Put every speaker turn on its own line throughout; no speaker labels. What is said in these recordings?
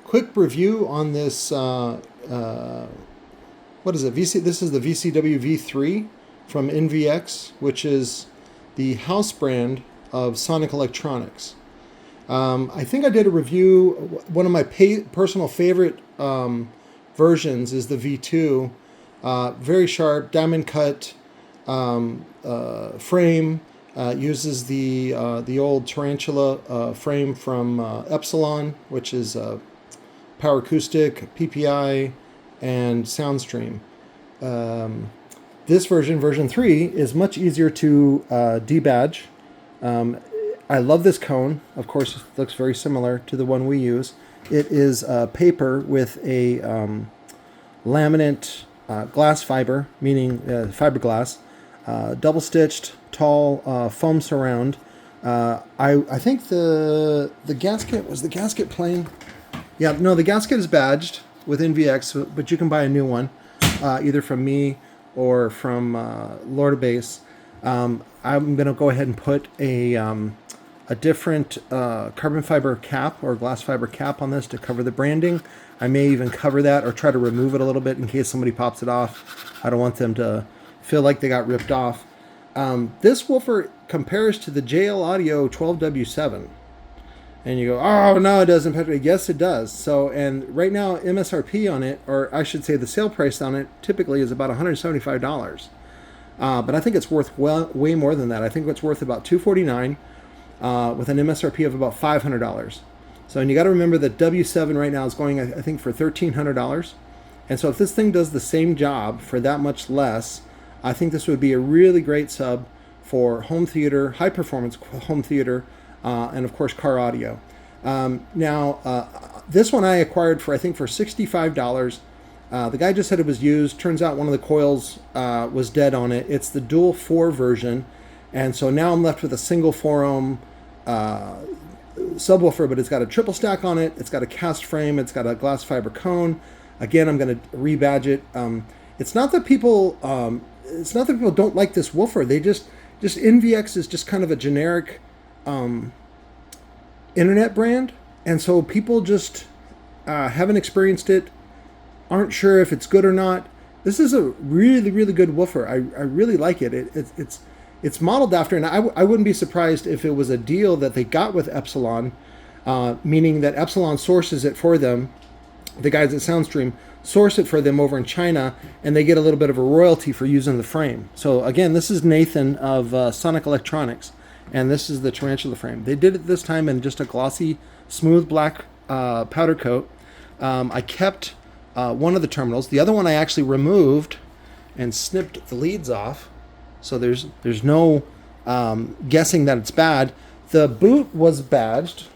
quick review on this. What is it? This is the VCW V3 from NVX, which is the house brand of Sonic Electronics. I think I did a review. One of my personal favorite versions is the V2. Very sharp, diamond cut frame. Uses the old Tarantula frame from Epsilon, which is Power Acoustic, PPI, and Soundstream. This version 3, is much easier to debadge. I love this cone. Of course, it looks very similar to the one we use. It is paper with a laminate glass fiber, meaning fiberglass, double stitched, tall foam surround. I think the gasket, was the gasket plain? Yeah, no, the gasket is badged with NVX, but you can buy a new one, either from me or from Lord Base. I'm going to go ahead and put a different carbon fiber cap or glass fiber cap on this to cover the branding. I may even cover that or try to remove it a little bit in case somebody pops it off. I don't want them to feel like they got ripped off. This woofer compares to the JL Audio 12W7. And you go, oh, no, it doesn't, Patrick. Yes, it does. So, and right now, MSRP on it, or I should say the sale price on it, typically is about $175. But I think it's worth way more than that. I think it's worth about $249 with an MSRP of about $500. So, and you got to remember that W7 right now is going, I think, for $1,300. And so if this thing does the same job for that much less, I think this would be a really great sub for home theater, high performance home theater, and of course car audio. This one I acquired for, I think, for $65. The guy just said it was used. Turns out one of the coils was dead on it. It's the dual 4 version, and so now I'm left with a single 4 ohm subwoofer, but it's got a triple stack on it. It's got a cast frame. It's got a glass fiber cone. Again, I'm going to rebadge it. It's not that people don't like this woofer. They just NVX is just kind of a generic internet brand, and so people just haven't experienced it, aren't sure if it's good or not. This is a really, really good woofer. I really like it. It's modeled after, and I wouldn't be surprised if it was a deal that they got with Epsilon, meaning that Epsilon sources it for them. The guys at Soundstream source it for them over in China, and they get a little bit of a royalty for using the frame. So again, this is Nathan of Sonic Electronics, and this is the Tarantula frame. They did it this time in just a glossy, smooth black powder coat. I kept one of the terminals. The other one I actually removed and snipped the leads off, so there's no guessing that it's bad. The boot was badged.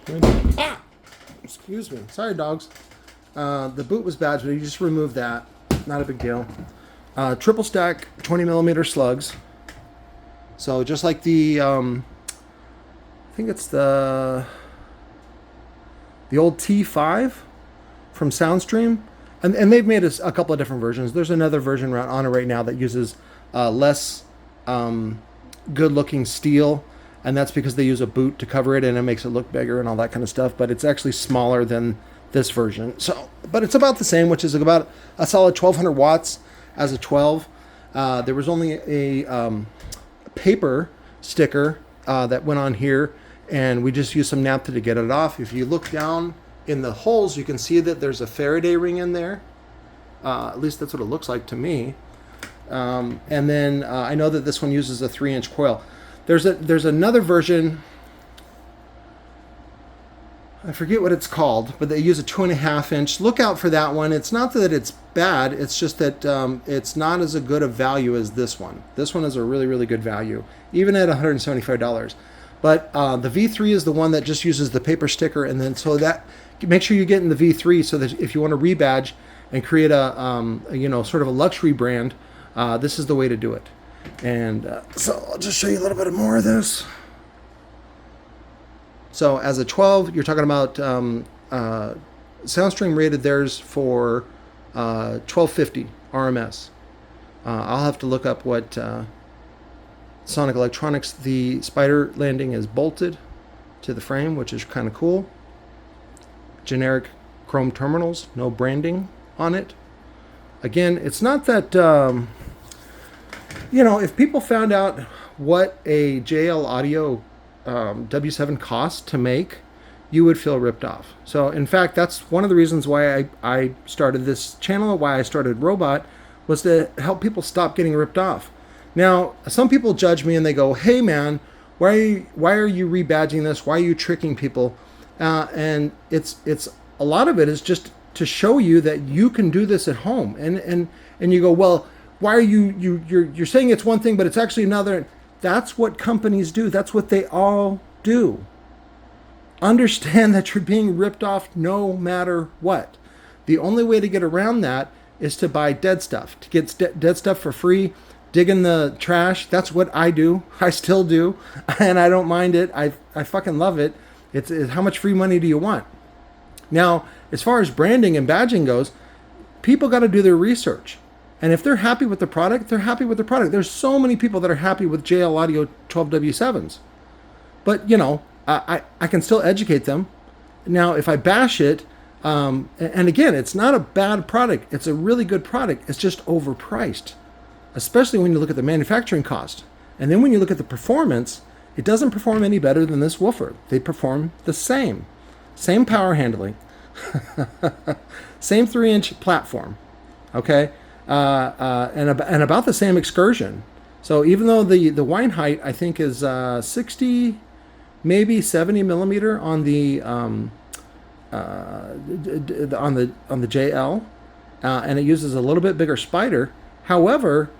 Excuse me. Sorry, dogs. The boot was badged, but you just removed that. Not a big deal. Triple stack 20 millimeter slugs. So just like the, I think it's the old T5 from Soundstream. And they've made a couple of different versions. There's another version on it right now that uses less good looking steel. And that's because they use a boot to cover it, and it makes it look bigger and all that kind of stuff. But it's actually smaller than this version. So, but it's about the same, which is about a solid 1200 watts as a 12. There was only a paper sticker that went on here, and we just used some naphtha to get it off. If you look down in the holes, you can see that there's a Faraday ring in there. At least that's what it looks like to me. And then I know that this one uses a 3-inch coil. There's another version, I forget what it's called, but they use a 2.5-inch. Look out for that one. It's not that it's bad, it's just that it's not as a good a value as this one. This one is a really, really good value, even at $175. But the V3 is the one that just uses the paper sticker, and then so that, make sure you get in the V3 so that if you want to rebadge and create a sort of a luxury brand, this is the way to do it. And so I'll just show you a little bit more of this. So as a 12, you're talking about Soundstream rated theirs for 1250 RMS. I'll have to look up what Sonic Electronics. The spider landing is bolted to the frame, which is kind of cool. Generic chrome terminals, no branding on it. Again, it's not that, if people found out what a JL Audio W7 costs to make, you would feel ripped off. So in fact, that's one of the reasons why I started this channel, why I started Robot, was to help people stop getting ripped off. Now, some people judge me and they go, hey man, why are you rebadging this? Why are you tricking people? And it's a lot of it is just to show you that you can do this at home. And you go, well, why are you're saying it's one thing, but it's actually another. That's what companies do. That's what they all do. Understand that you're being ripped off no matter what. The only way to get around that is to buy dead stuff. To get dead stuff for free, dig in the trash. That's what I do. I still do. And I don't mind it. I fucking love it. It's how much free money do you want? Now, as far as branding and badging goes, people got to do their research. And if they're happy with the product, they're happy with the product. There's so many people that are happy with JL Audio 12W7s. But, I can still educate them. Now, if I bash it, and again, it's not a bad product. It's a really good product. It's just overpriced, especially when you look at the manufacturing cost. And then when you look at the performance, it doesn't perform any better than this woofer. They perform the same. Same power handling. Same 3-inch platform. Okay? And about the same excursion. So even though the whine height, I think, is 60... maybe 70 millimeter on the JL, and it uses a little bit bigger spider. However,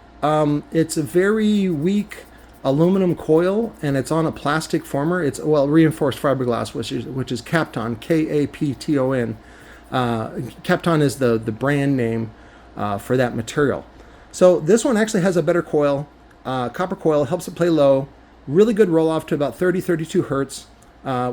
it's a very weak aluminum coil, and it's on a plastic former. It's reinforced fiberglass, which is Kapton, Kapton. Kapton is the brand name for that material. So this one actually has a better coil, copper coil, helps it play low. Really good roll off to about 32 hertz,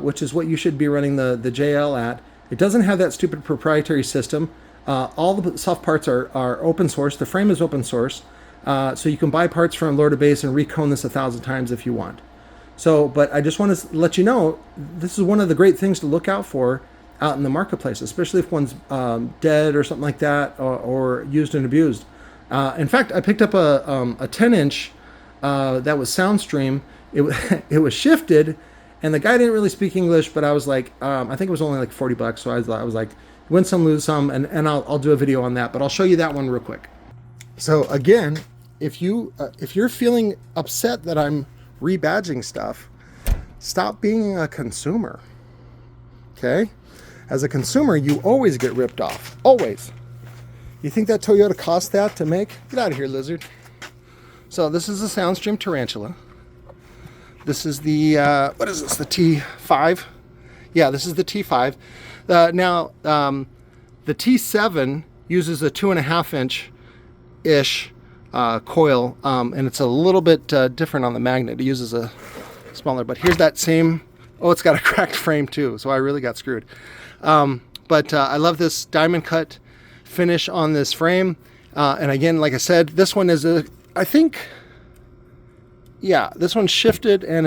which is what you should be running the JL at. It doesn't have that stupid proprietary system. All the soft parts are open source. The frame is open source. So you can buy parts from Lord of Bass and recone this 1,000 times if you want. So, but I just want to let you know, this is one of the great things to look out for out in the marketplace, especially if one's dead or something like that, or used and abused. In fact, I picked up a 10-inch that was Soundstream. It was shifted, and the guy didn't really speak English, but I was like, I think it was only like $40, so I was like, win some, lose some, and I'll do a video on that, but I'll show you that one real quick. So again, if you're feeling upset that I'm rebadging stuff, stop being a consumer. Okay? As a consumer, you always get ripped off. Always. You think that Toyota cost that to make? Get out of here, lizard. So this is the Soundstream Tarantula. This is the, what is this, the T5? Yeah, this is the T5. Now, the T7 uses a 2.5-inch-ish coil, and it's a little bit different on the magnet. It uses a smaller, but here's that same, it's got a cracked frame too, so I really got screwed. But I love this diamond cut finish on this frame. And again, like I said, this one is I think, yeah, this one's shifted, and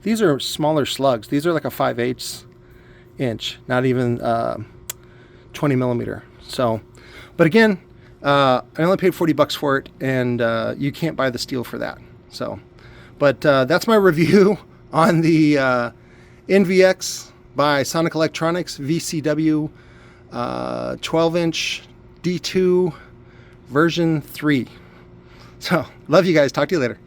these are smaller slugs. These are like a 5/8 inch, not even 20 millimeter. So, but again, I only paid $40 for it, and you can't buy the steel for that. So, but that's my review on the NVX by Sonic Electronics VCW 12-inch D2 version 3. So, love you guys. Talk to you later.